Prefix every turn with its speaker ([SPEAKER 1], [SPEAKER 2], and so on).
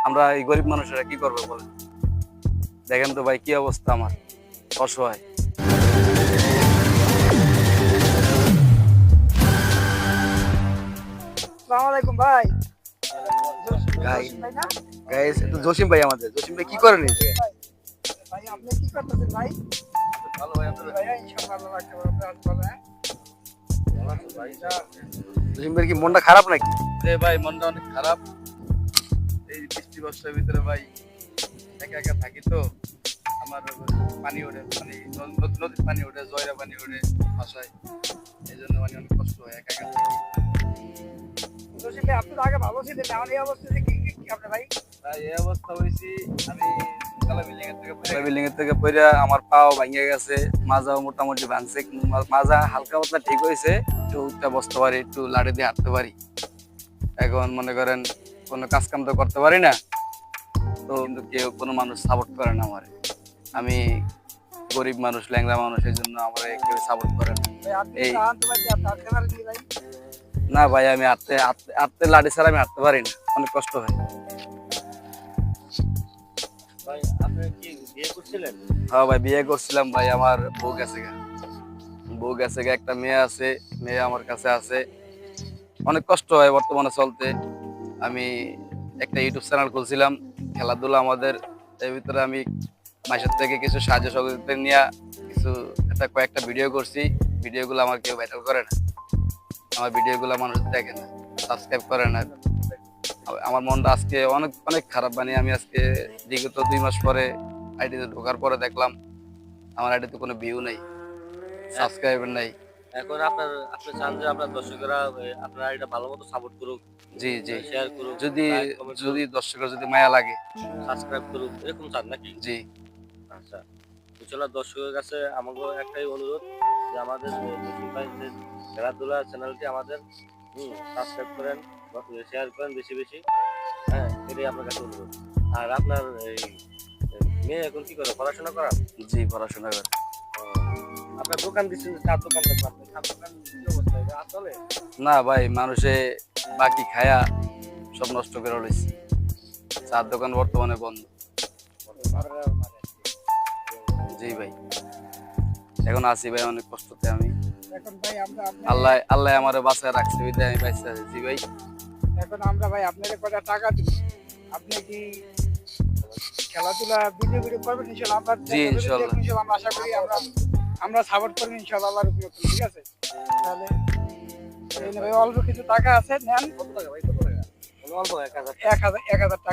[SPEAKER 1] আমরা এই গরিব মানুষেরা কি করবো বলেন? দেখেন তো ভাই কি অবস্থা আমার, অসহায়।
[SPEAKER 2] আসসালামু আলাইকুম ভাই।
[SPEAKER 1] গাই
[SPEAKER 2] জসিম ভাই না?
[SPEAKER 1] গাইস, একটু জসিম ভাই, আমাদের জসিম ভাই কি করেন এই জায়গায়?
[SPEAKER 2] ভাই আপনি কি করতেছেন ভাই?
[SPEAKER 1] ভালো ভাই, আপনারা
[SPEAKER 2] ভাইয়া ইনশাআল্লাহ আল্লাহ রাখতে পারবে, আপনি আসবেন, হ্যাঁ?
[SPEAKER 1] ভালো আছেন ভাই? জসিম ভাই কি মনটা খারাপ নাকি? ভাই মনটা অনেক খারাপ। এই বৃষ্টি বর্ষার ভিতরে ভাই একা একা থাকি তো, আমার পানি ওঠে, মানে নদীর পানি ওঠে, জয়রা পানি ওঠে বাসায়, এই জন্য মানে অনেক কষ্ট হয় একা একা থাকি।
[SPEAKER 2] জসিম ভাই আপনি তো আগে ভালো ছিলেন, এখন এই অবস্থাতে কি আপনি ভাই?
[SPEAKER 1] তাই এই অবস্থা হয়েছি, আমি বিল্ডিং এর থেকে পড়ে আমার পাও ভেঙে গেছে, মাজাও মোটামুটি ভাঙছে, কিন্তু মাজা হালকা পাতলা ঠিক হয়েছে, একটু উঠতে বসতে পারি, একটু লাড়ি দিয়ে হাঁটতে পারি। এখন মনে করেন কোনো কাজ কাম তো করতে পারি না, তো কিন্তু কেউ কোনো মানুষ সাপোর্ট করে না আমারে। আমি গরিব মানুষ, ল্যাংড়া মানুষ, এই জন্য আমার কেউ সাপোর্ট করে না।
[SPEAKER 2] ভাই আপনি
[SPEAKER 1] এই
[SPEAKER 2] তো আনতে পারছি, আপনি আসতে পারেননি ভাই।
[SPEAKER 1] না ভাই, আমি হাঁটতে হাঁটতে হাঁটতে লাড়ি ছাড়া আমি হাঁটতে পারি না, অনেক কষ্ট হয়।
[SPEAKER 3] ভাই আপনি কি বিয়ে করছিলেন?
[SPEAKER 1] হ্যাঁ ভাই, বিয়ে করছিলাম ভাই, আমার বউ গেছে গা, একটা মেয়ে আছে, মেয়ে আমার কাছে আছে। অনেক কষ্ট হয় বর্তমানে চলতে। আমি একটা ইউটিউব চ্যানেল খুলছিলাম, খেলাধুলা আমাদের, এর ভিতরে আমি মাসের থেকে কিছু সাহায্য সহযোগিতা নিয়ে কিছু কয়েকটা ভিডিও করছি। ভিডিওগুলো আমার কেউ ভাইরাল করে না, আমার ভিডিওগুলো মানুষ দেখে না, সাবস্ক্রাইব করে না। আমার মনটা আজকে অনেক অনেক খারাপ। মানে আমি আজকে বিগত 2 মাস পরে আইডিতে ঢোকার পরে দেখলাম আমার আইডিতে কোনো ভিউ নেই, সাবস্ক্রাইবার নাই।
[SPEAKER 3] এখন আপনি চান যে আপনার দর্শকেরা আপনার এটা ভালো মতো সাপোর্ট করুক,
[SPEAKER 1] জি জি,
[SPEAKER 3] শেয়ার করুক,
[SPEAKER 1] যদি
[SPEAKER 3] লাইক কমেন্ট
[SPEAKER 1] যদি দর্শকের যদি মায়া লাগে,
[SPEAKER 3] সাবস্ক্রাইব করুক, এরকম চান নাকি?
[SPEAKER 1] জি
[SPEAKER 3] আচ্ছা, বুঝলাম। দর্শকের কাছে আমাকে একটাই অনুরোধ যে আমাদের জসিম ভাই যে খেলাধুলা চ্যানেলটি আমাদের সাবস্ক্রাইব করেন, শেয়ার করেন বেশি বেশি। হ্যাঁ, এটাই আপনার কাছে অনুরোধ। আর আপনার এই মেয়ে এখন কি করে, পড়াশোনা করা?
[SPEAKER 1] জি, পড়াশোনা করে।
[SPEAKER 3] আপনার দোকান দিচ্ছেন, চার দোকান দেখলাম, চার দোকান কি অবস্থা, এটা আসলে?
[SPEAKER 1] না ভাই, মানুষে বাকি খায়া সব নষ্ট করে রয়েছে, চার দোকান বর্তমানে বন্ধ। জি ভাই, এখন আছি ভাই অনেক কষ্টতে আমি।
[SPEAKER 2] এখন ভাই আমরা
[SPEAKER 1] আল্লাহ আল্লাহ আমার বাঁচায় রাখছে, বিধায় আমি বাঁচতে আছি। জি ভাই,
[SPEAKER 2] এখন আমরা ভাই আপনাদের কটা টাকা দিব, আপনি কি খেলাধুলা ভিডিও করবেন ইনশাআল্লাহ? আমরা
[SPEAKER 1] জি, ইনশাআল্লাহ।
[SPEAKER 2] আমরা আশা করি আমরা সাপোর্ট করব ইনশাআল্লাহ আল্লাহর উপর, ঠিক আছে? তাহলে এই ভাই অল্প কিছু টাকা আছে, নেন।
[SPEAKER 3] কত টাকা ভাই, কত টাকা? অল্প 1000
[SPEAKER 2] 1000 টাকা